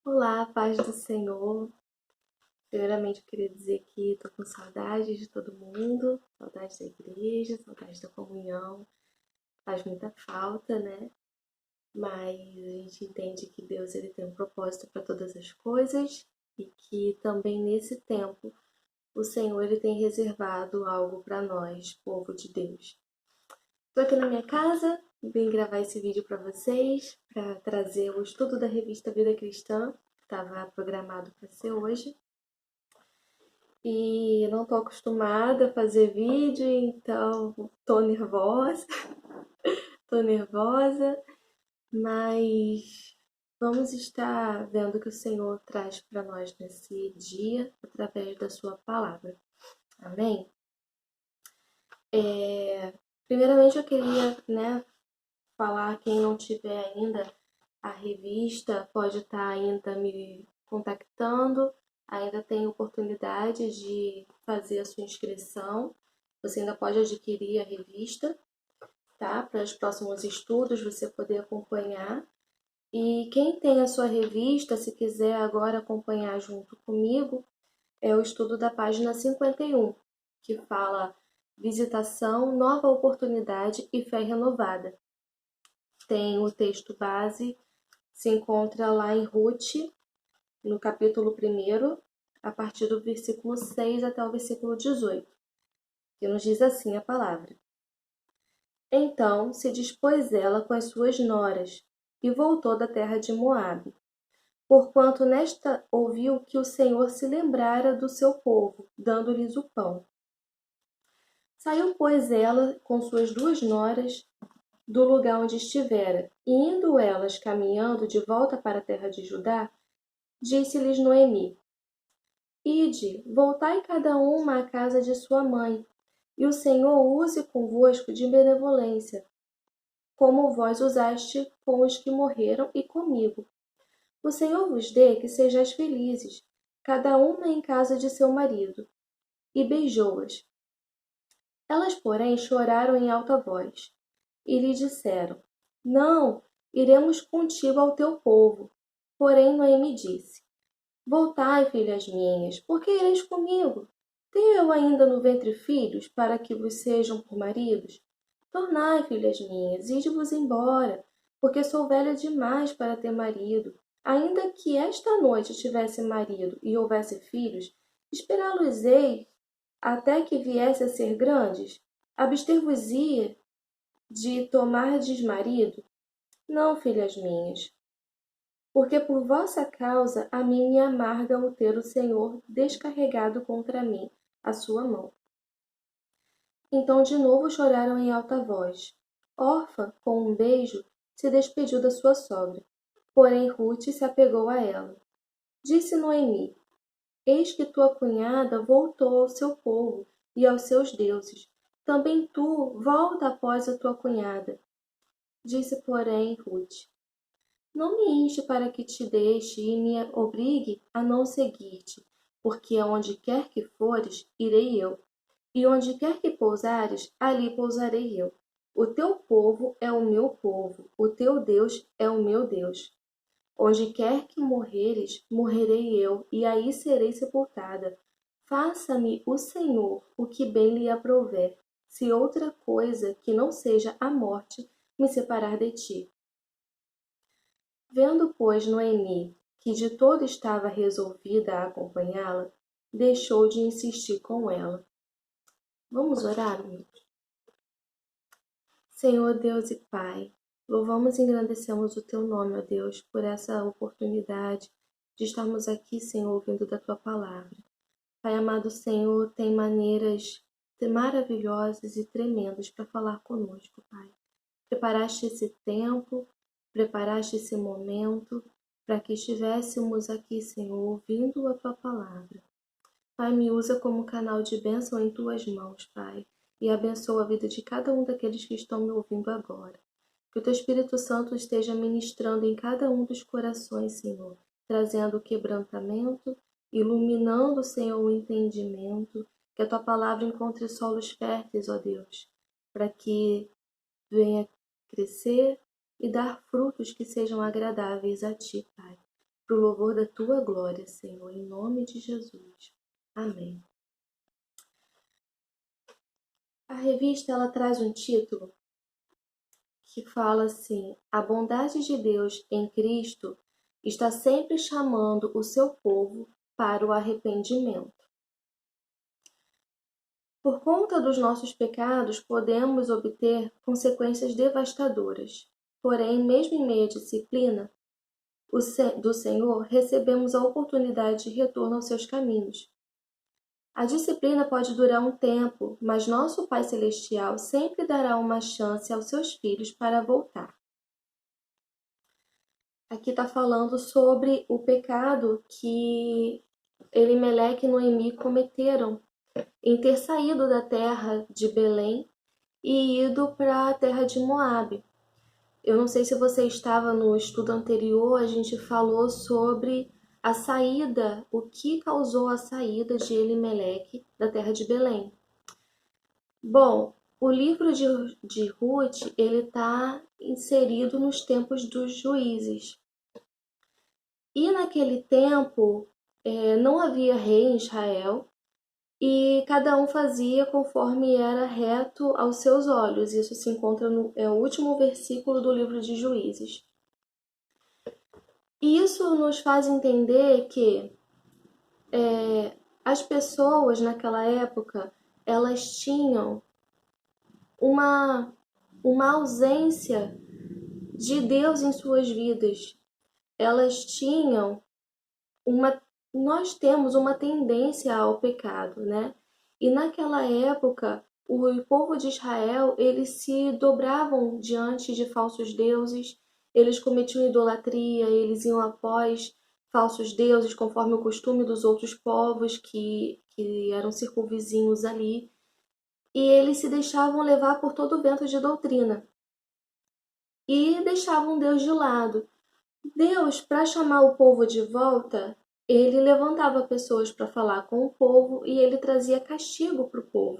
Olá, paz do Senhor. Primeiramente, eu queria dizer que estou com saudade de todo mundo, saudade da igreja, saudade da comunhão. Faz muita falta, né? Mas a gente entende que Deus ele tem um propósito para todas as coisas e que também nesse tempo o Senhor ele tem reservado algo para nós, povo de Deus. Estou aqui na minha casa, vim gravar esse vídeo para vocês, para trazer o estudo da revista Vida Cristã, que estava programado para ser hoje. E não tô acostumada a fazer vídeo, então tô nervosa, tô nervosa, mas vamos estar vendo o que o Senhor traz para nós nesse dia através da sua palavra. Amém? Primeiramente eu queria, falar, quem não tiver ainda a revista pode estar ainda me contactando, ainda tem oportunidade de fazer a sua inscrição. Você ainda pode adquirir a revista, tá? Para os próximos estudos você poder acompanhar. E quem tem a sua revista, se quiser agora acompanhar junto comigo, é o estudo da página 51, que fala visitação, nova oportunidade e fé renovada. Tem o texto base, se encontra lá em Ruth, no capítulo 1, a partir do versículo 6 até o versículo 18, que nos diz assim a palavra. Então se dispôs ela com as suas noras, e voltou da terra de Moabe, porquanto nesta ouviu que o Senhor se lembrara do seu povo, dando-lhes o pão. Saiu, pois, ela com suas duas noras do lugar onde estivera, e indo elas caminhando de volta para a terra de Judá, disse-lhes Noemi: Ide, voltai cada uma à casa de sua mãe, e o Senhor use convosco de benevolência, como vós usaste com os que morreram e comigo. O Senhor vos dê que sejais felizes, cada uma em casa de seu marido. E beijou-as. Elas, porém, choraram em alta voz, e lhe disseram: Não, iremos contigo ao teu povo. Porém Noemi disse: Voltai, filhas minhas, porque ireis comigo? Tenho eu ainda no ventre filhos, para que vos sejam por maridos? Tornai, filhas minhas, ide-vos embora, porque sou velha demais para ter marido. Ainda que esta noite tivesse marido e houvesse filhos, esperá-los-ei até que viesse a ser grandes? Abster-vos-ia de tomardes marido? Não, filhas minhas, porque por vossa causa a mim me amarga o ter o Senhor descarregado contra mim a sua mão. Então de novo choraram em alta voz. Orfa, com um beijo, se despediu da sua sogra, porém Ruth se apegou a ela. Disse Noemi: Eis que tua cunhada voltou ao seu povo e aos seus deuses. Também tu volta após a tua cunhada. Disse, porém, Ruth: Não me inste para que te deixe e me obrigue a não seguir-te, porque aonde quer que fores, irei eu, e onde quer que pousares, ali pousarei eu. O teu povo é o meu povo, o teu Deus é o meu Deus. Onde quer que morreres, morrerei eu, e aí serei sepultada. Faça-me o Senhor o que bem lhe aprouver, se outra coisa que não seja a morte me separar de ti. Vendo, pois, Noemi que de todo estava resolvida a acompanhá-la, deixou de insistir com ela. Vamos orar, amigos? Senhor Deus e Pai, louvamos e engrandecemos o Teu nome, ó Deus, por essa oportunidade de estarmos aqui, Senhor, ouvindo da Tua palavra. Pai amado Senhor, tem maneiras maravilhosas e tremendas para falar conosco, Pai. Preparaste esse tempo, preparaste esse momento para que estivéssemos aqui, Senhor, ouvindo a Tua palavra. Pai, me usa como canal de bênção em Tuas mãos, Pai, e abençoa a vida de cada um daqueles que estão me ouvindo agora. Que o Teu Espírito Santo esteja ministrando em cada um dos corações, Senhor, trazendo quebrantamento, iluminando, Senhor, o entendimento, que a Tua palavra encontre solos férteis, ó Deus, para que venha crescer e dar frutos que sejam agradáveis a Ti, Pai. para o louvor da tua glória, Senhor, em nome de Jesus. Amém. A revista ela traz um título que fala assim: a bondade de Deus em Cristo está sempre chamando o seu povo para o arrependimento. Por conta dos nossos pecados, podemos obter consequências devastadoras. Porém, mesmo em meio à disciplina do Senhor, recebemos a oportunidade de retorno aos seus caminhos. A disciplina pode durar um tempo, mas nosso Pai Celestial sempre dará uma chance aos seus filhos para voltar. Aqui está falando sobre o pecado que Elimeleque e Noemi cometeram em ter saído da terra de Belém e ido para a terra de Moabe. Eu não sei se você estava no estudo anterior, a gente falou sobre a saída, o que causou a saída de Elimeleque da terra de Belém. Bom, o livro de Ruth, ele está inserido nos tempos dos juízes. E naquele tempo não havia rei em Israel e cada um fazia conforme era reto aos seus olhos. Isso se encontra no último versículo do livro de Juízes. E isso nos faz entender que as pessoas naquela época, elas tinham uma ausência de Deus em suas vidas. Elas tinham nós temos uma tendência ao pecado, né? E naquela época, o povo de Israel, eles se dobravam diante de falsos deuses, eles cometiam idolatria, eles iam após falsos deuses, conforme o costume dos outros povos que eram circunvizinhos ali. E eles se deixavam levar por todo o vento de doutrina. E deixavam Deus de lado. Deus, para chamar o povo de volta, ele levantava pessoas para falar com o povo e ele trazia castigo para o povo.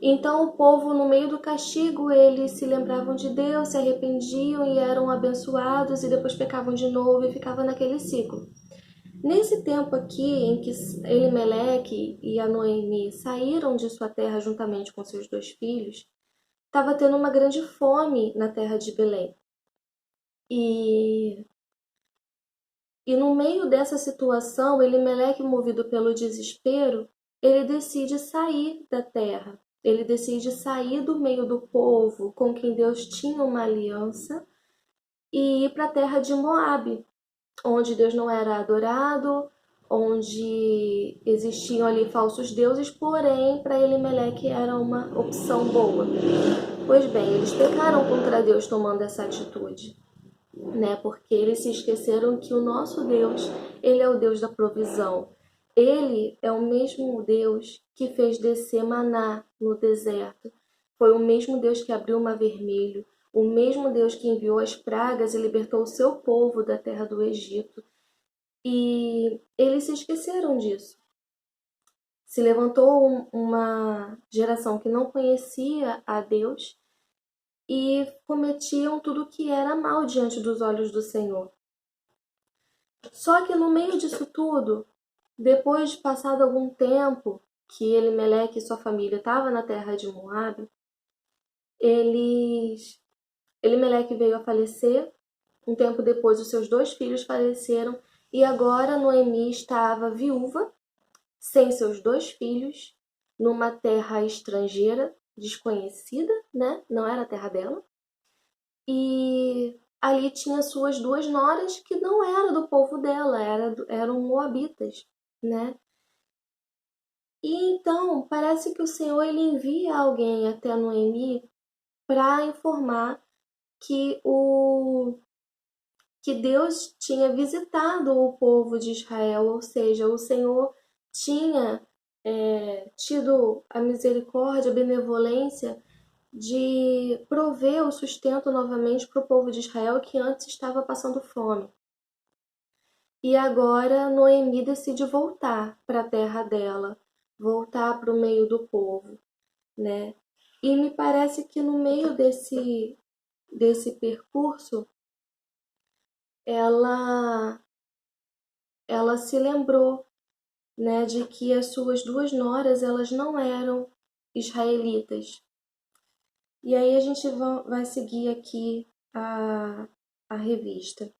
Então o povo, no meio do castigo, eles se lembravam de Deus, se arrependiam e eram abençoados e depois pecavam de novo e ficava naquele ciclo. Nesse tempo aqui em que Elimeleque e a Noemi saíram de sua terra juntamente com seus 2 filhos, estava tendo uma grande fome na terra de Belém. E no meio dessa situação, Elimeleque, movido pelo desespero, ele decide sair da terra. Ele decide sair do meio do povo com quem Deus tinha uma aliança e ir para a terra de Moabe, onde Deus não era adorado, onde existiam ali falsos deuses, porém, para Elimeleque era uma opção boa. Pois bem, eles pecaram contra Deus tomando essa atitude. Porque eles se esqueceram que o nosso Deus, ele é o Deus da provisão. Ele é o mesmo Deus que fez descer maná no deserto. Foi o mesmo Deus que abriu o mar vermelho, o mesmo Deus que enviou as pragas e libertou o seu povo da terra do Egito. E eles se esqueceram disso. Se levantou uma geração que não conhecia a Deus e cometiam tudo que era mal diante dos olhos do Senhor. Só que no meio disso tudo, depois de passado algum tempo que Elimeleque e sua família estavam na terra de Moabe, Elimeleque veio a falecer. Um tempo depois, os seus 2 filhos faleceram e agora Noemi estava viúva, sem seus 2 filhos, numa terra estrangeira, desconhecida, né? Não era a terra dela. E ali tinha suas 2 noras que não eram do povo dela, eram moabitas, né? E então parece que o Senhor ele envia alguém até Noemi para informar que Deus tinha visitado o povo de Israel, ou seja, o Senhor tinha tido a misericórdia, a benevolência de prover o sustento novamente para o povo de Israel que antes estava passando fome. E agora Noemi decide voltar para a terra dela, voltar para o meio do povo, né? E me parece que no meio desse percurso, ela ela se lembrou, né, de que as suas duas noras, elas não eram israelitas. E aí a gente vai seguir aqui a revista.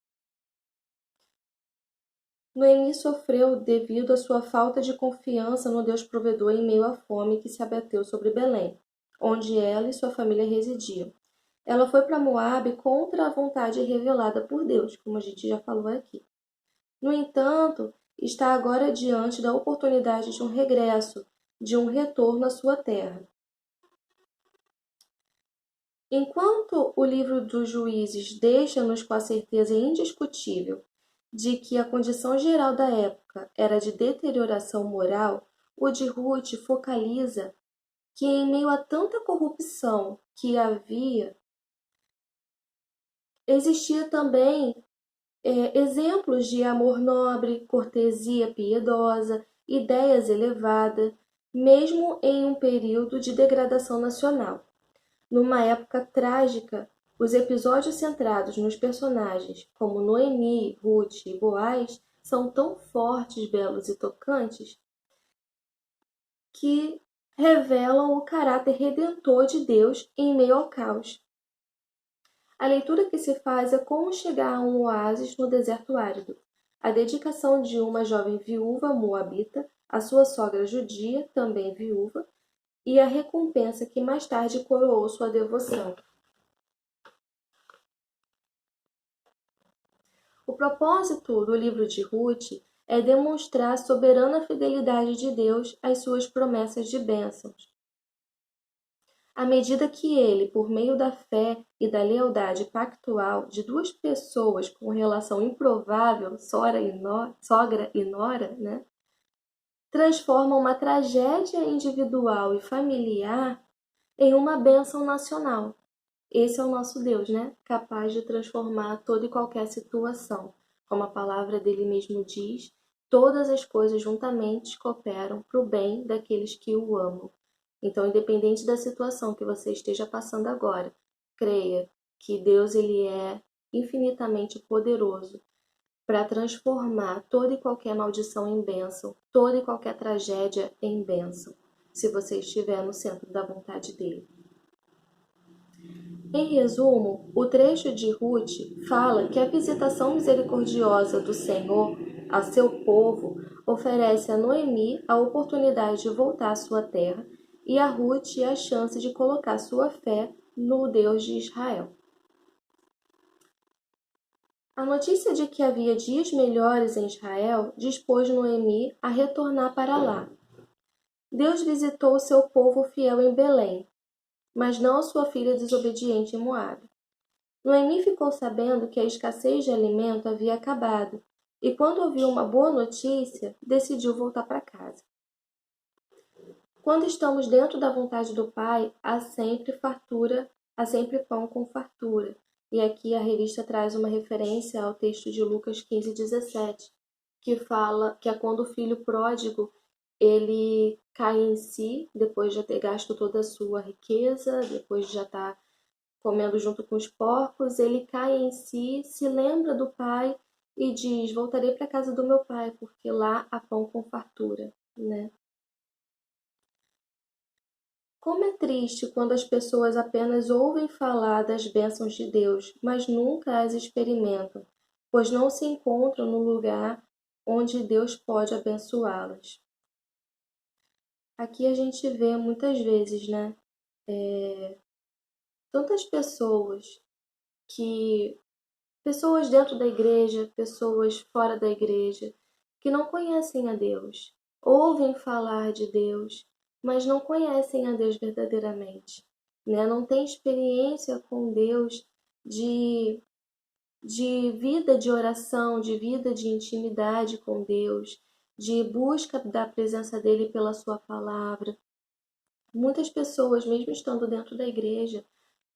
Noemi sofreu devido à sua falta de confiança no Deus provedor em meio à fome que se abateu sobre Belém, onde ela e sua família residiam. Ela foi para Moabe contra a vontade revelada por Deus, como a gente já falou aqui. No entanto, está agora diante da oportunidade de um regresso, de um retorno à sua terra. Enquanto o livro dos Juízes deixa-nos com a certeza indiscutível de que a condição geral da época era de deterioração moral, o de Ruth focaliza que, em meio a tanta corrupção que havia, existia também exemplos de amor nobre, cortesia piedosa, ideias elevadas, mesmo em um período de degradação nacional. Numa época trágica, os episódios centrados nos personagens como Noemi, Ruth e Boaz são tão fortes, belos e tocantes que revelam o caráter redentor de Deus em meio ao caos. A leitura que se faz é como chegar a um oásis no deserto árido. A dedicação de uma jovem viúva moabita à sua sogra judia, também viúva, e a recompensa que mais tarde coroou sua devoção. O propósito do livro de Ruth é demonstrar a soberana fidelidade de Deus às suas promessas de bênçãos. À medida que ele, por meio da fé e da lealdade pactual de duas pessoas com relação improvável, sogra e nora, né, transforma uma tragédia individual e familiar em uma bênção nacional. Esse é o nosso Deus, né? Capaz de transformar toda e qualquer situação. Como a palavra dele mesmo diz, todas as coisas juntamente cooperam para o bem daqueles que o amam. Então, independente da situação que você esteja passando agora, creia que Deus ele é infinitamente poderoso para transformar toda e qualquer maldição em bênção, toda e qualquer tragédia em bênção, se você estiver no centro da vontade dele. Em resumo, o trecho de Ruth fala que a visitação misericordiosa do Senhor a seu povo oferece a Noemi a oportunidade de voltar à sua terra e a Ruth a chance de colocar sua fé no Deus de Israel. A notícia de que havia dias melhores em Israel dispôs Noemi a retornar para lá. Deus visitou seu povo fiel em Belém, mas não a sua filha desobediente em Moabe. Noemi ficou sabendo que a escassez de alimento havia acabado e, quando ouviu uma boa notícia, decidiu voltar para casa. Quando estamos dentro da vontade do Pai, há sempre fartura, há sempre pão com fartura. E aqui a revista traz uma referência ao texto de Lucas 15:17, que fala que é quando o filho pródigo ele cai em si, depois de já ter gasto toda a sua riqueza, depois de já estar comendo junto com os porcos, ele cai em si, se lembra do pai e diz: voltarei para a casa do meu pai, porque lá há pão com fartura, né? Como é triste quando as pessoas apenas ouvem falar das bênçãos de Deus, mas nunca as experimentam, pois não se encontram no lugar onde Deus pode abençoá-las. Aqui a gente vê muitas vezes, né? Tantas pessoas dentro da igreja, pessoas fora da igreja, que não conhecem a Deus, ouvem falar de Deus, mas não conhecem a Deus verdadeiramente, né? Não têm experiência com Deus de vida de oração, de vida de intimidade com Deus, de busca da presença dele pela sua palavra. Muitas pessoas, mesmo estando dentro da igreja,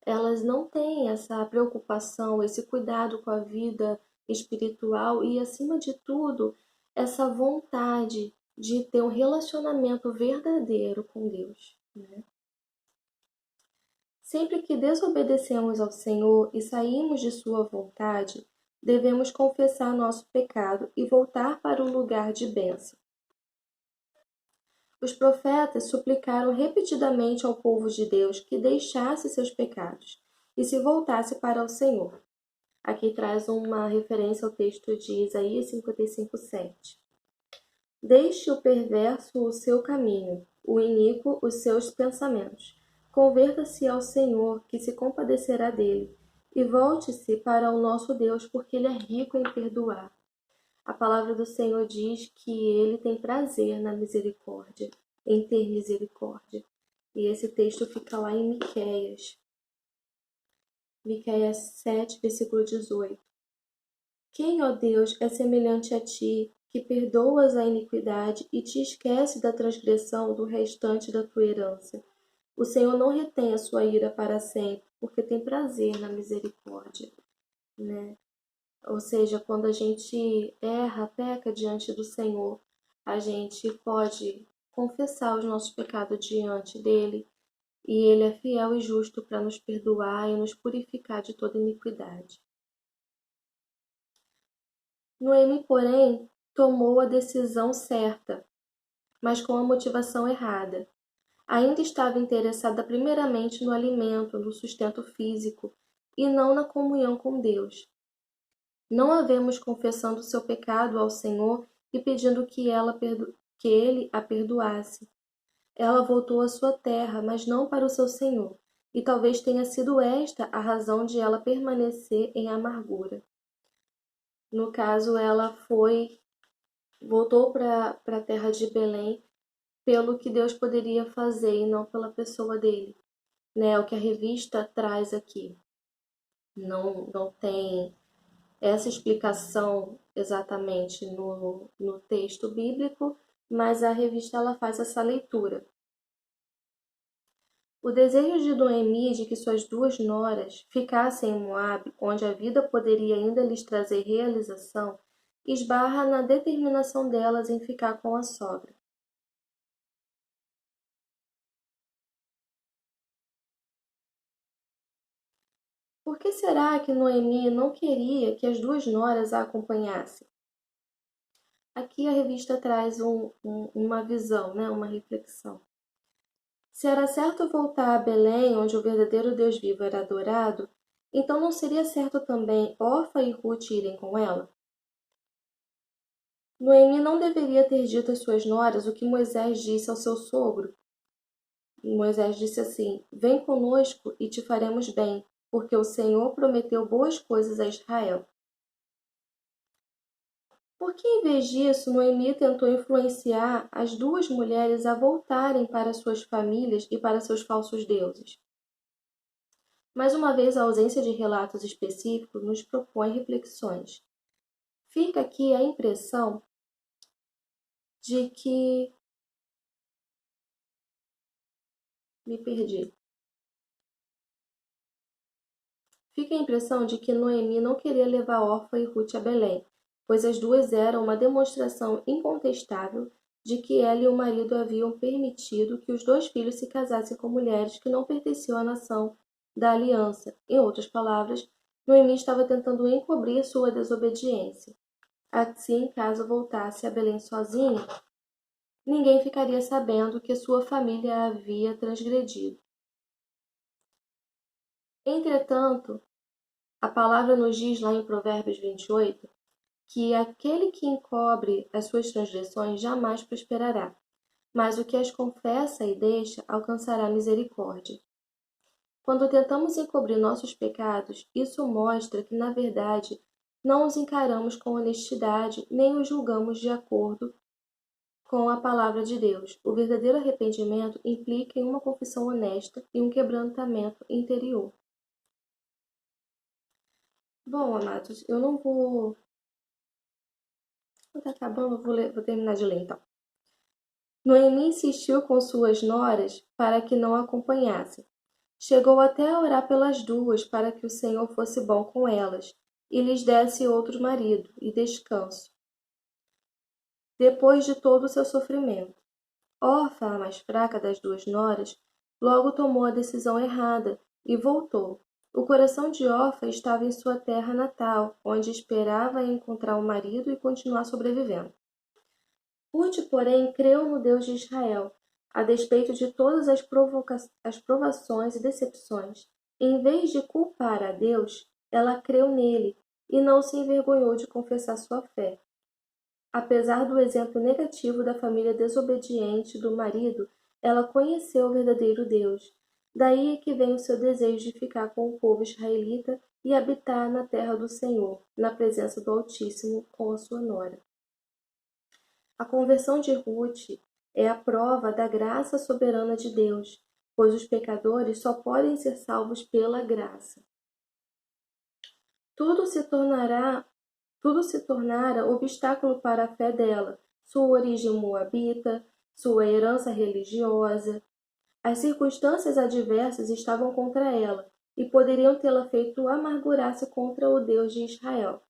elas não têm essa preocupação, esse cuidado com a vida espiritual e, acima de tudo, essa vontade de ter um relacionamento verdadeiro com Deus, né? Sempre que desobedecemos ao Senhor e saímos de sua vontade, devemos confessar nosso pecado e voltar para o lugar de bênção. Os profetas suplicaram repetidamente ao povo de Deus que deixasse seus pecados e se voltasse para o Senhor. Aqui traz uma referência ao texto de Isaías 55:7. Deixe o perverso o seu caminho, o iníquo os seus pensamentos. Converta-se ao Senhor, que se compadecerá dele, e volte-se para o nosso Deus, porque ele é rico em perdoar. A palavra do Senhor diz que ele tem prazer na misericórdia, em ter misericórdia. E esse texto fica lá em Miqueias. Miqueias 7, versículo 18. Quem, ó Deus, é semelhante a ti, que perdoas a iniquidade e te esquece da transgressão do restante da tua herança? O Senhor não retém a sua ira para sempre, porque tem prazer na misericórdia, né? Ou seja, quando a gente erra, peca diante do Senhor, a gente pode confessar os nossos pecados diante dele, e ele é fiel e justo para nos perdoar e nos purificar de toda iniquidade. Noemi, porém, tomou a decisão certa, mas com a motivação errada. Ainda estava interessada primeiramente no alimento, no sustento físico, e não na comunhão com Deus. Não a vemos confessando seu pecado ao Senhor e pedindo que ele a perdoasse. Ela voltou à sua terra, mas não para o seu Senhor, e talvez tenha sido esta a razão de ela permanecer em amargura. No caso, ela voltou para a terra de Belém pelo que Deus poderia fazer e não pela pessoa dele, né? O que a revista traz aqui. Não tem essa explicação exatamente no texto bíblico, mas a revista ela faz essa leitura. O desejo de Noemi de que suas duas noras ficassem em Moabe, onde a vida poderia ainda lhes trazer realização, esbarra na determinação delas em ficar com a sogra. Por que será que Noemi não queria que as duas noras a acompanhassem? Aqui a revista traz uma visão, né? Uma reflexão. Se era certo voltar a Belém, onde o verdadeiro Deus vivo era adorado, então não seria certo também Orfa e Ruth irem com ela? Noemi não deveria ter dito às suas noras o que Moisés disse ao seu sogro. Moisés disse assim: Vem conosco e te faremos bem, porque o Senhor prometeu boas coisas a Israel. Por que, em vez disso, Noemi tentou influenciar as duas mulheres a voltarem para suas famílias e para seus falsos deuses? Mais uma vez, a ausência de relatos específicos nos propõe reflexões. Fica aqui a impressão de que... Me perdi. Fica a impressão de que Noemi não queria levar Orfa e Ruth a Belém, pois as duas eram uma demonstração incontestável de que ela e o marido haviam permitido que os dois filhos se casassem com mulheres que não pertenciam à nação da aliança. Em outras palavras, Noemi estava tentando encobrir sua desobediência. Assim, caso voltasse a Belém sozinha, ninguém ficaria sabendo que sua família havia transgredido. Entretanto, a palavra nos diz lá em Provérbios 28 que aquele que encobre as suas transgressões jamais prosperará, mas o que as confessa e deixa alcançará misericórdia. Quando tentamos encobrir nossos pecados, isso mostra que, na verdade, não os encaramos com honestidade nem os julgamos de acordo com a palavra de Deus. O verdadeiro arrependimento implica em uma confissão honesta e um quebrantamento interior. Bom, amados, eu não vou... Está acabando, vou terminar de ler então. Noemi insistiu com suas noras para que não a acompanhassem. Chegou até a orar pelas duas para que o Senhor fosse bom com elas e lhes desse outro marido e descanso, depois de todo o seu sofrimento. Orfa, a mais fraca das duas noras, logo tomou a decisão errada e voltou. O coração de Orfa estava em sua terra natal, onde esperava encontrar um marido e continuar sobrevivendo. Ruth, porém, creu no Deus de Israel, a despeito de todas as provações e decepções. Em vez de culpar a Deus, ela creu nele e não se envergonhou de confessar sua fé. Apesar do exemplo negativo da família desobediente do marido, ela conheceu o verdadeiro Deus. Daí é que vem o seu desejo de ficar com o povo israelita e habitar na terra do Senhor, na presença do Altíssimo, com a sua nora. A conversão de Ruth é a prova da graça soberana de Deus, pois os pecadores só podem ser salvos pela graça. Tudo se tornara obstáculo para a fé dela, sua origem moabita, sua herança religiosa. As circunstâncias adversas estavam contra ela e poderiam tê-la feito amargurar-se contra o Deus de Israel.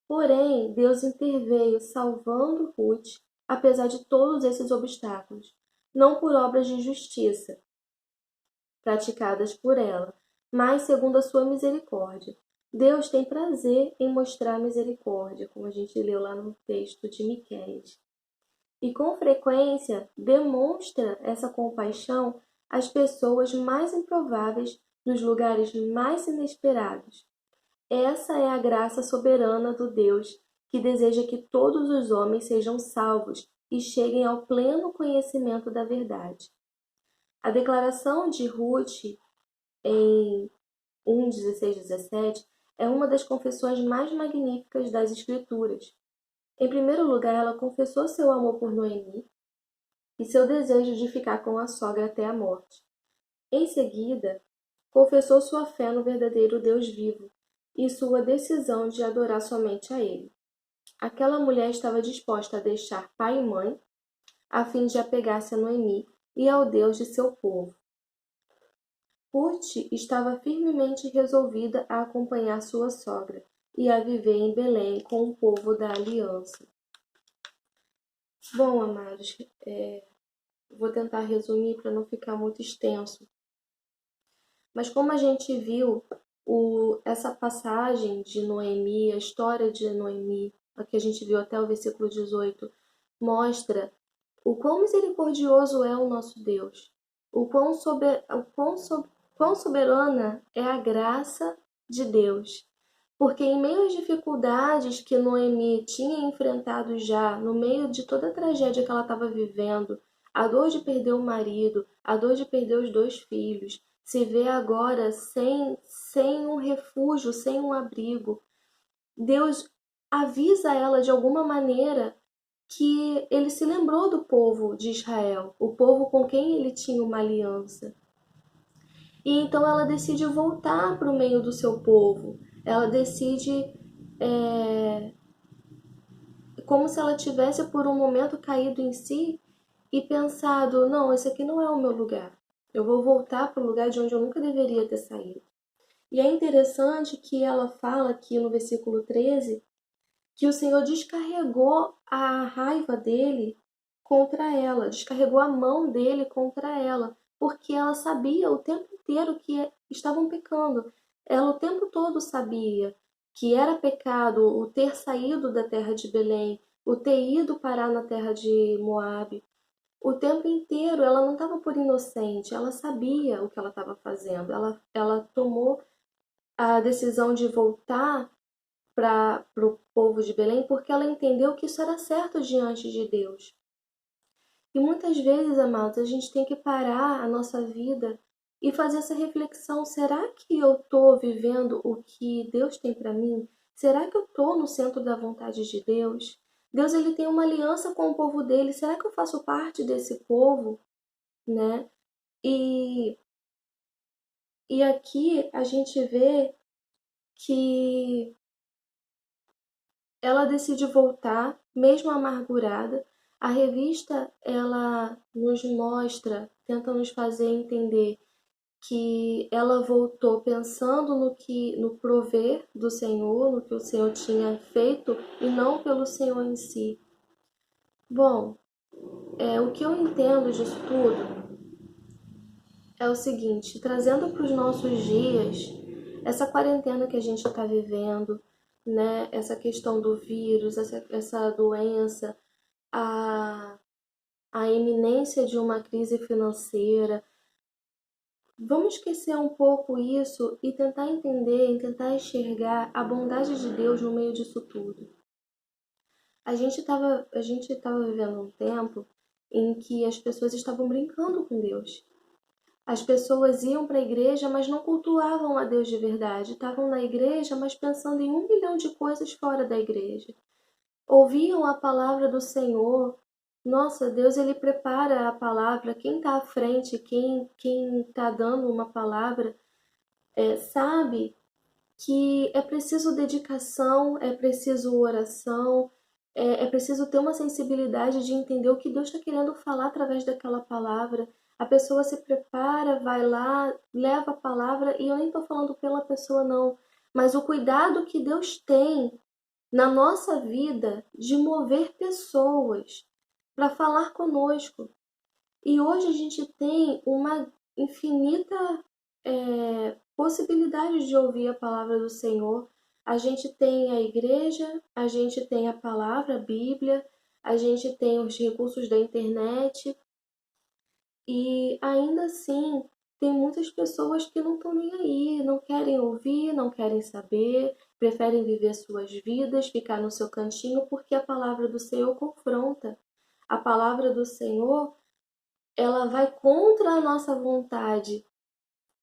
Porém, Deus interveio salvando Ruth, apesar de todos esses obstáculos, não por obras de justiça praticadas por ela, mas segundo a sua misericórdia. Deus tem prazer em mostrar misericórdia, como a gente leu lá no texto de Miqueias. E com frequência demonstra essa compaixão às pessoas mais improváveis nos lugares mais inesperados. Essa é a graça soberana do Deus que deseja que todos os homens sejam salvos e cheguem ao pleno conhecimento da verdade. A declaração de Ruth em 1:16-17 é uma das confissões mais magníficas das Escrituras. Em primeiro lugar, ela confessou seu amor por Noemi e seu desejo de ficar com a sogra até a morte. Em seguida, confessou sua fé no verdadeiro Deus vivo e sua decisão de adorar somente a Ele. Aquela mulher estava disposta a deixar pai e mãe, a fim de apegar-se a Noemi e ao Deus de seu povo. Ruth estava firmemente resolvida a acompanhar sua sogra e a viver em Belém com o povo da aliança. Bom, amados, vou tentar resumir para não ficar muito extenso. Mas como a gente viu, essa passagem de Noemi, a história de Noemi, a que a gente viu até o versículo 18, mostra o quão misericordioso é o nosso Deus, o quão soberana é a graça de Deus. Porque em meio às dificuldades que Noemi tinha enfrentado já, no meio de toda a tragédia que ela estava vivendo, a dor de perder o marido, a dor de perder os 2 filhos, se vê agora sem um refúgio, sem um abrigo, Deus avisa ela de alguma maneira que ele se lembrou do povo de Israel, o povo com quem ele tinha uma aliança. E então ela decide voltar para o meio do seu povo. Ela decide, como se ela tivesse por um momento caído em si e pensado, não, esse aqui não é o meu lugar. Eu vou voltar para o lugar de onde eu nunca deveria ter saído. E é interessante que ela fala aqui no versículo 13 que o Senhor descarregou a raiva dele contra ela, descarregou a mão dele contra ela, porque ela sabia o tempo inteiro que estavam pecando. Ela o tempo todo sabia que era pecado o ter saído da terra de Belém, o ter ido parar na terra de Moabe. O tempo inteiro ela não estava por inocente, ela sabia o que ela estava fazendo. Ela tomou a decisão de voltar para o povo de Belém porque ela entendeu que isso era certo diante de Deus. E muitas vezes, amados, a gente tem que parar a nossa vida e fazer essa reflexão. Será que eu estou vivendo o que Deus tem para mim? Será que eu estou no centro da vontade de Deus? Deus ele tem uma aliança com o povo dele. Será que eu faço parte desse povo? Né? E aqui a gente vê que ela decide voltar, mesmo amargurada. A revista, ela nos mostra, tenta nos fazer entender que ela voltou pensando no prover do Senhor, no que o Senhor tinha feito e não pelo Senhor em si. Bom, o que eu entendo disso tudo é o seguinte, trazendo para os nossos dias, Essa quarentena que a gente está vivendo, né? Essa questão do vírus, essa doença, a, a iminência de uma crise financeira. Vamos esquecer um pouco isso e tentar entender, e tentar enxergar a bondade de Deus no meio disso tudo. A gente tava vivendo um tempo em que as pessoas estavam brincando com Deus. As pessoas iam para a igreja, mas não cultuavam a Deus de verdade. Estavam na igreja, mas pensando em 1 bilhão de coisas fora da igreja. Ouviam a palavra do Senhor. Nossa, Deus, ele prepara a palavra. Quem está à frente, quem está dando uma palavra, sabe que é preciso dedicação, é preciso oração, é preciso ter uma sensibilidade de entender o que Deus está querendo falar através daquela palavra. A pessoa se prepara, vai lá, leva a palavra, e eu nem estou falando pela pessoa, não, mas o cuidado que Deus tem na nossa vida de mover pessoas para falar conosco. E hoje a gente tem uma infinita possibilidade de ouvir a palavra do Senhor. A gente tem a igreja, a gente tem a palavra, a Bíblia, a gente tem os recursos da internet, e ainda assim tem muitas pessoas que não estão nem aí, não querem ouvir, não querem saber, preferem viver suas vidas, ficar no seu cantinho, porque a palavra do Senhor confronta. A palavra do Senhor, ela vai contra a nossa vontade,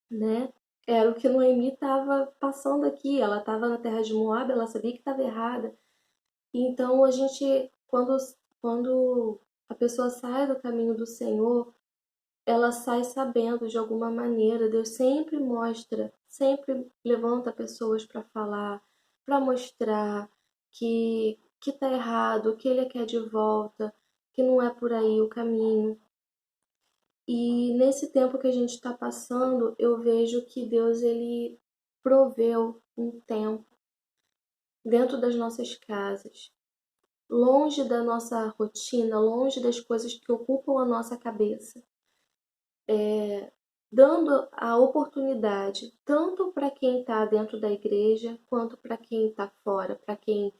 né? Era o que Noemi estava passando aqui. Ela estava na terra de Moab, ela sabia que estava errada. Então a gente, quando a pessoa sai do caminho do Senhor, ela sai sabendo de alguma maneira. Deus sempre mostra, sempre levanta pessoas para falar, para mostrar que tá errado, que ele quer de volta, que não é por aí o caminho. E nesse tempo que a gente está passando, eu vejo que Deus, ele proveu um tempo dentro das nossas casas, longe da nossa rotina, longe das coisas que ocupam a nossa cabeça, dando a oportunidade tanto para quem está dentro da igreja, quanto para quem está fora, para quem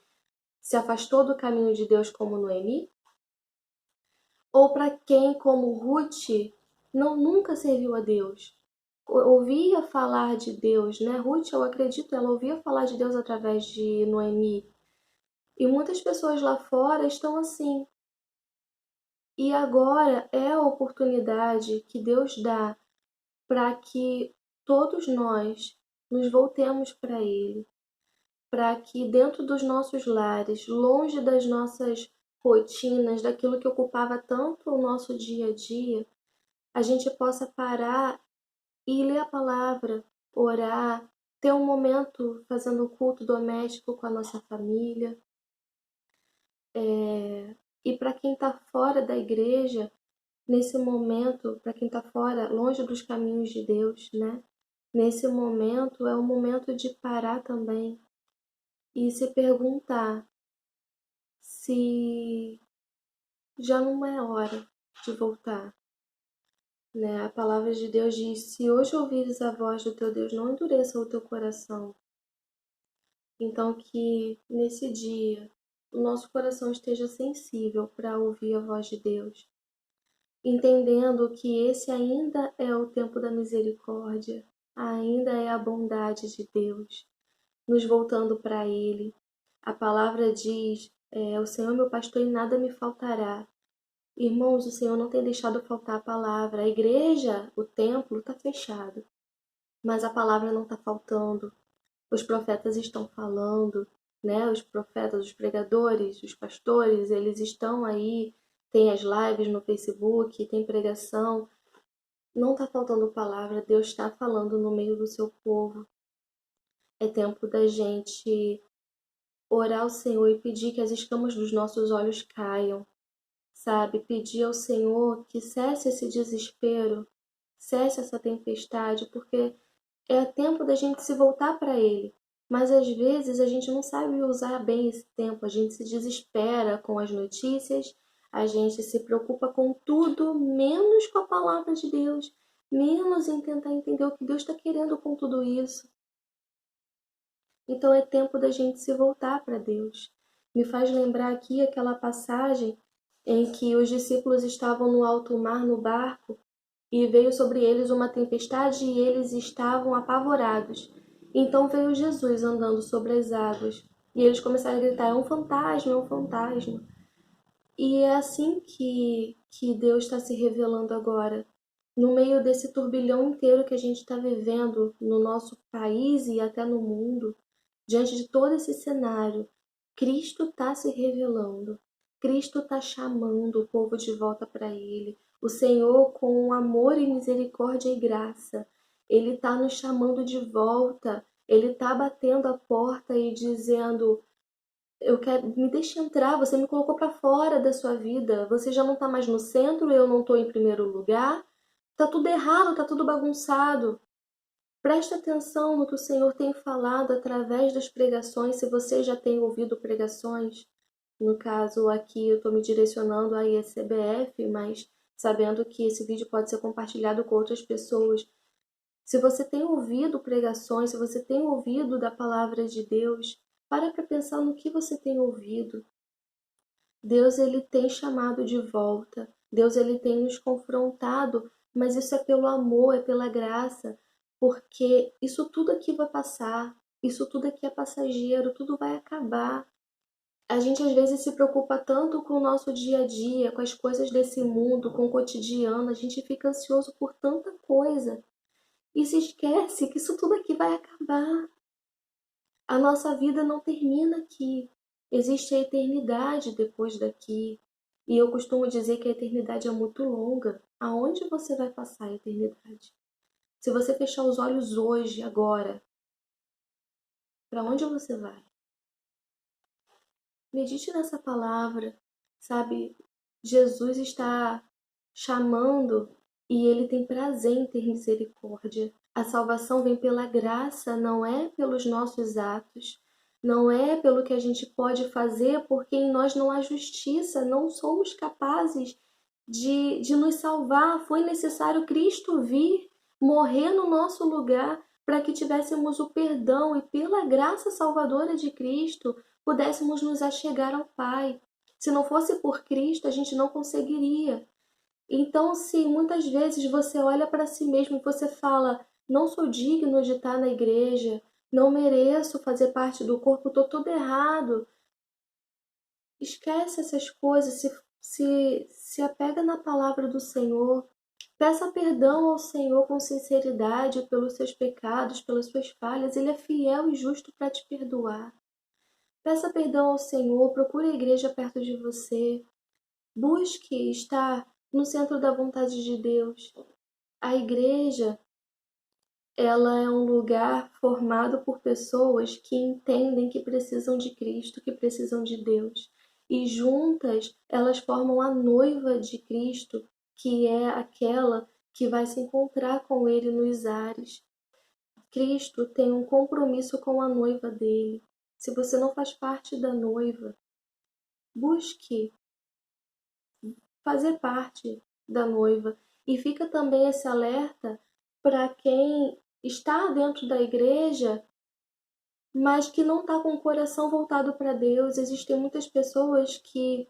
se afastou do caminho de Deus como Noemi, ou para quem, como Ruth, nunca serviu a Deus. Ouvia falar de Deus, né? Ruth, eu acredito, ela ouvia falar de Deus através de Noemi. E muitas pessoas lá fora estão assim. E agora é a oportunidade que Deus dá para que todos nós nos voltemos para Ele, para que dentro dos nossos lares, longe das nossas rotinas, daquilo que ocupava tanto o nosso dia a dia, a gente possa parar e ler a palavra, orar, ter um momento fazendo o culto doméstico com a nossa família. E para quem está fora da igreja, nesse momento, para quem está fora, longe dos caminhos de Deus, né? Nesse momento é o momento de parar também e se perguntar se já não é hora de voltar, né? A palavra de Deus diz: se hoje ouvires a voz do teu Deus, não endureça o teu coração. Então, que nesse dia o nosso coração esteja sensível para ouvir a voz de Deus, entendendo que esse ainda é o tempo da misericórdia, ainda é a bondade de Deus, nos voltando para Ele. A palavra diz: o Senhor é meu pastor e nada me faltará. Irmãos, o Senhor não tem deixado faltar a palavra. A igreja, o templo, está fechado, mas a palavra não está faltando. Os profetas estão falando, né? Os profetas, os pregadores, os pastores, eles estão aí. Tem as lives no Facebook, tem pregação. Não está faltando palavra, Deus está falando no meio do seu povo. É tempo da gente orar ao Senhor e pedir que as escamas dos nossos olhos caiam, sabe? Pedir ao Senhor que cesse esse desespero, cesse essa tempestade, porque é tempo da gente se voltar para Ele. Mas às vezes a gente não sabe usar bem esse tempo, a gente se desespera com as notícias, a gente se preocupa com tudo, menos com a palavra de Deus, menos em tentar entender o que Deus está querendo com tudo isso. Então é tempo da gente se voltar para Deus. Me faz lembrar aqui aquela passagem em que os discípulos estavam no alto mar no barco e veio sobre eles uma tempestade e eles estavam apavorados. Então veio Jesus andando sobre as águas e eles começaram a gritar: é um fantasma, é um fantasma. E é assim que Deus está se revelando agora. No meio desse turbilhão inteiro que a gente está vivendo no nosso país e até no mundo, diante de todo esse cenário, Cristo está se revelando. Cristo está chamando o povo de volta para Ele. O Senhor, com amor e misericórdia e graça, Ele está nos chamando de volta. Ele está batendo a porta e dizendo: eu quero, me deixe entrar, você me colocou para fora da sua vida. Você já não está mais no centro, eu não estou em primeiro lugar. Tá tudo errado, tá tudo bagunçado. Preste atenção no que o Senhor tem falado através das pregações, se você já tem ouvido pregações. No caso aqui eu estou me direcionando à IECBF, mas sabendo que esse vídeo pode ser compartilhado com outras pessoas. Se você tem ouvido pregações, se você tem ouvido da palavra de Deus, para pensar no que você tem ouvido. Deus ele tem chamado de volta. Deus ele tem nos confrontado, mas isso é pelo amor, é pela graça, porque isso tudo aqui vai passar, isso tudo aqui é passageiro, tudo vai acabar. A gente às vezes se preocupa tanto com o nosso dia a dia, com as coisas desse mundo, com o cotidiano, a gente fica ansioso por tanta coisa e se esquece que isso tudo aqui vai acabar. A nossa vida não termina aqui. Existe a eternidade depois daqui. E eu costumo dizer que a eternidade é muito longa. Aonde você vai passar a eternidade? Se você fechar os olhos hoje, agora, para onde você vai? Medite nessa palavra, sabe? Jesus está chamando e ele tem prazer em ter misericórdia. A salvação vem pela graça, não é pelos nossos atos, não é pelo que a gente pode fazer, porque em nós não há justiça, não somos capazes de nos salvar. Foi necessário Cristo vir, morrer no nosso lugar, para que tivéssemos o perdão e pela graça salvadora de Cristo pudéssemos nos achegar ao Pai. Se não fosse por Cristo, a gente não conseguiria. Então, se muitas vezes você olha para si mesmo e você fala: não sou digno de estar na igreja, não mereço fazer parte do corpo, estou todo errado. Esquece essas coisas, se apega na palavra do Senhor. Peça perdão ao Senhor com sinceridade pelos seus pecados, pelas suas falhas. Ele é fiel e justo para te perdoar. Peça perdão ao Senhor, procure a igreja perto de você. Busque estar no centro da vontade de Deus. A igreja, ela é um lugar formado por pessoas que entendem que precisam de Cristo, que precisam de Deus. E juntas, elas formam a noiva de Cristo, que é aquela que vai se encontrar com Ele nos ares. Cristo tem um compromisso com a noiva dele. Se você não faz parte da noiva, busque fazer parte da noiva. E fica também esse alerta para quem está dentro da igreja, mas que não está com o coração voltado para Deus. Existem muitas pessoas que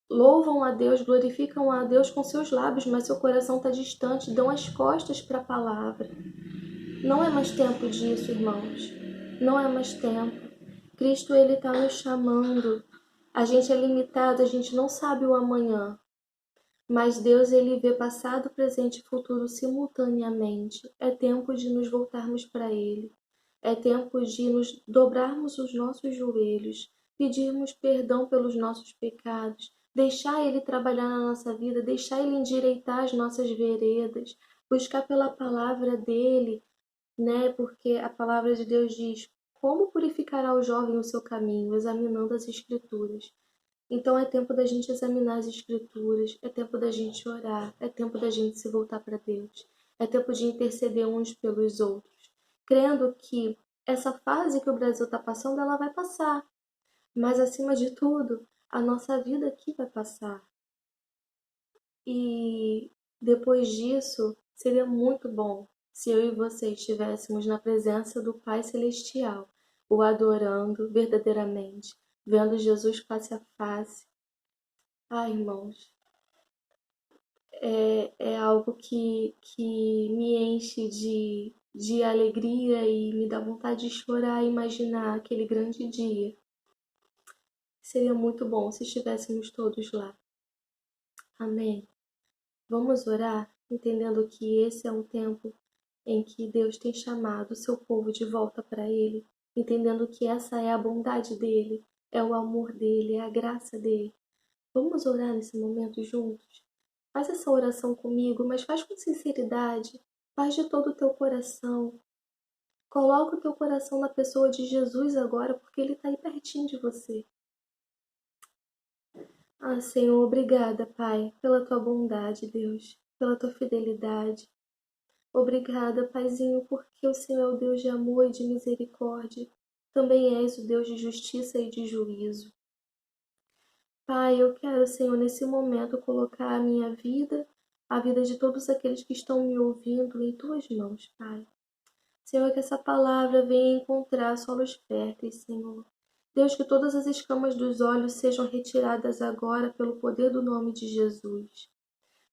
louvam a Deus, glorificam a Deus com seus lábios, mas seu coração está distante, dão as costas para a palavra. Não é mais tempo disso, irmãos. Não é mais tempo. Cristo, ele está nos chamando. A gente é limitado, a gente não sabe o amanhã. Mas Deus, ele vê passado, presente e futuro simultaneamente. É tempo de nos voltarmos para Ele. É tempo de nos dobrarmos os nossos joelhos, pedirmos perdão pelos nossos pecados, deixar Ele trabalhar na nossa vida, deixar Ele endireitar as nossas veredas, buscar pela palavra dEle, né? Porque a palavra de Deus diz: como purificará o jovem o seu caminho, examinando as Escrituras. Então é tempo da gente examinar as Escrituras, é tempo da gente orar, é tempo da gente se voltar para Deus, é tempo de interceder uns pelos outros, crendo que essa fase que o Brasil está passando, ela vai passar, mas acima de tudo, a nossa vida aqui vai passar. E depois disso, seria muito bom se eu e você estivéssemos na presença do Pai Celestial, o adorando verdadeiramente, vendo Jesus face a face. Ai, irmãos, é algo que me enche de alegria e me dá vontade de chorar e imaginar aquele grande dia. Seria muito bom se estivéssemos todos lá. Amém. Vamos orar, entendendo que esse é um tempo em que Deus tem chamado o seu povo de volta para Ele, entendendo que essa é a bondade dEle, é o amor dEle, é a graça dEle. Vamos orar nesse momento juntos? Faz essa oração comigo, mas faz com sinceridade, faz de todo o teu coração. Coloca o teu coração na pessoa de Jesus agora, porque Ele está aí pertinho de você. Ah, Senhor, obrigada, Pai, pela tua bondade, Deus, pela tua fidelidade. Obrigada, Paizinho, porque o Senhor é o Deus de amor e de misericórdia. Também és o Deus de justiça e de juízo. Pai, eu quero, Senhor, nesse momento colocar a minha vida, a vida de todos aqueles que estão me ouvindo em tuas mãos, Pai. Senhor, que essa palavra venha encontrar solos férteis, Senhor. Deus, que todas as escamas dos olhos sejam retiradas agora pelo poder do nome de Jesus.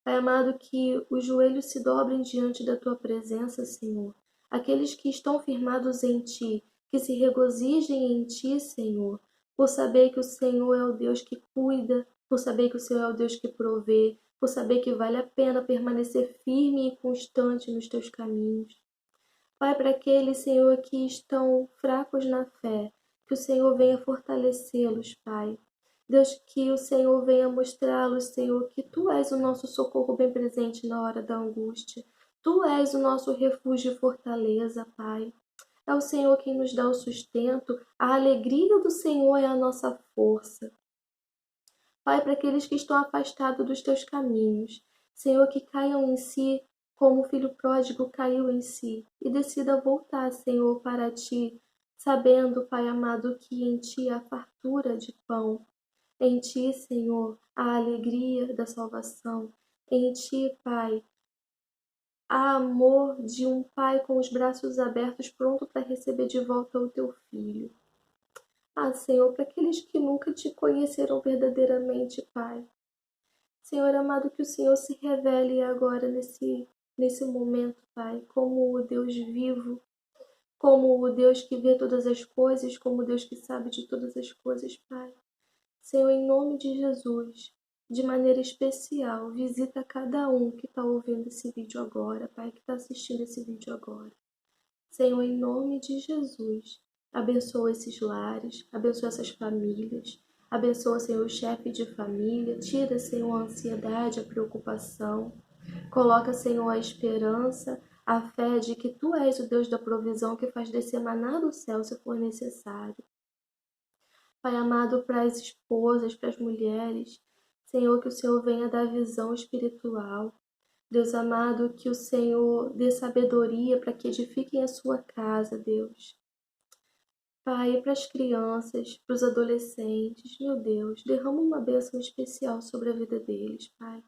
Pai amado, que os joelhos se dobrem diante da tua presença, Senhor. Aqueles que estão firmados em ti, que se regozijem em ti, Senhor, por saber que o Senhor é o Deus que cuida, por saber que o Senhor é o Deus que provê, por saber que vale a pena permanecer firme e constante nos teus caminhos. Pai, para aqueles, Senhor, que estão fracos na fé, que o Senhor venha fortalecê-los, Pai. Deus, que o Senhor venha mostrá-los, Senhor, que Tu és o nosso socorro bem presente na hora da angústia. Tu és o nosso refúgio e fortaleza, Pai. É o Senhor quem nos dá o sustento, a alegria do Senhor é a nossa força. Pai, para aqueles que estão afastados dos Teus caminhos, Senhor, que caiam em si como o filho pródigo caiu em si, e decida voltar, Senhor, para Ti, sabendo, Pai amado, que em Ti há fartura de pão. Em Ti, Senhor, há alegria da salvação. Em Ti, Pai, há amor de um Pai com os braços abertos, pronto para receber de volta o Teu Filho. Ah, Senhor, para aqueles que nunca Te conheceram verdadeiramente, Pai. Senhor amado, que o Senhor se revele agora nesse momento, Pai, como o Deus vivo, como o Deus que vê todas as coisas, como o Deus que sabe de todas as coisas, Pai. Senhor, em nome de Jesus, de maneira especial, visita cada um que está ouvindo esse vídeo agora, Pai, que está assistindo esse vídeo agora. Senhor, em nome de Jesus, abençoa esses lares, abençoa essas famílias, abençoa, Senhor, o chefe de família, tira, Senhor, a ansiedade, a preocupação, coloca, Senhor, a esperança, a fé de que Tu és o Deus da provisão que faz descer maná do céu se for necessário. Pai amado, para as esposas, para as mulheres, Senhor, que o Senhor venha dar visão espiritual. Deus amado, que o Senhor dê sabedoria para que edifiquem a sua casa, Deus. Pai, para as crianças, para os adolescentes, meu Deus, derrama uma bênção especial sobre a vida deles, Pai.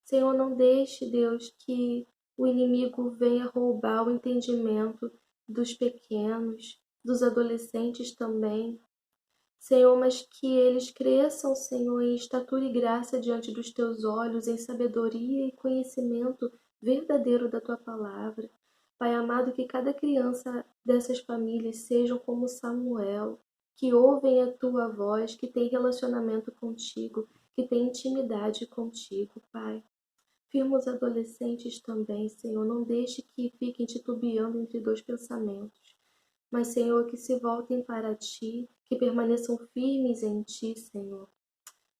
Senhor, não deixe, Deus, que o inimigo venha roubar o entendimento dos pequenos, dos adolescentes também. Senhor, mas que eles cresçam, Senhor, em estatura e graça diante dos Teus olhos, em sabedoria e conhecimento verdadeiro da Tua palavra. Pai amado, que cada criança dessas famílias sejam como Samuel, que ouvem a Tua voz, que tem relacionamento contigo, que tem intimidade contigo, Pai. Firma os adolescentes também, Senhor, não deixe que fiquem titubeando entre dois pensamentos. Mas, Senhor, que se voltem para Ti, que permaneçam firmes em Ti, Senhor.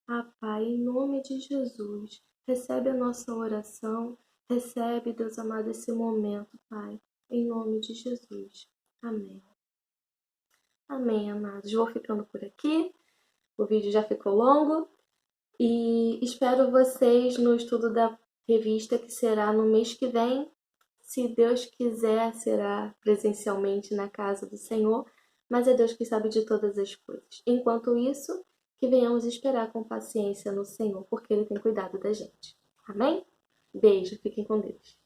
Ah, Pai, em nome de Jesus, recebe a nossa oração, recebe, Deus amado, esse momento, Pai, em nome de Jesus. Amém. Amém, amados. Vou ficando por aqui, o vídeo já ficou longo e espero vocês no estudo da revista que será no mês que vem. Se Deus quiser, será presencialmente na casa do Senhor, mas é Deus que sabe de todas as coisas. Enquanto isso, que venhamos esperar com paciência no Senhor, porque Ele tem cuidado da gente. Amém? Beijo, fiquem com Deus.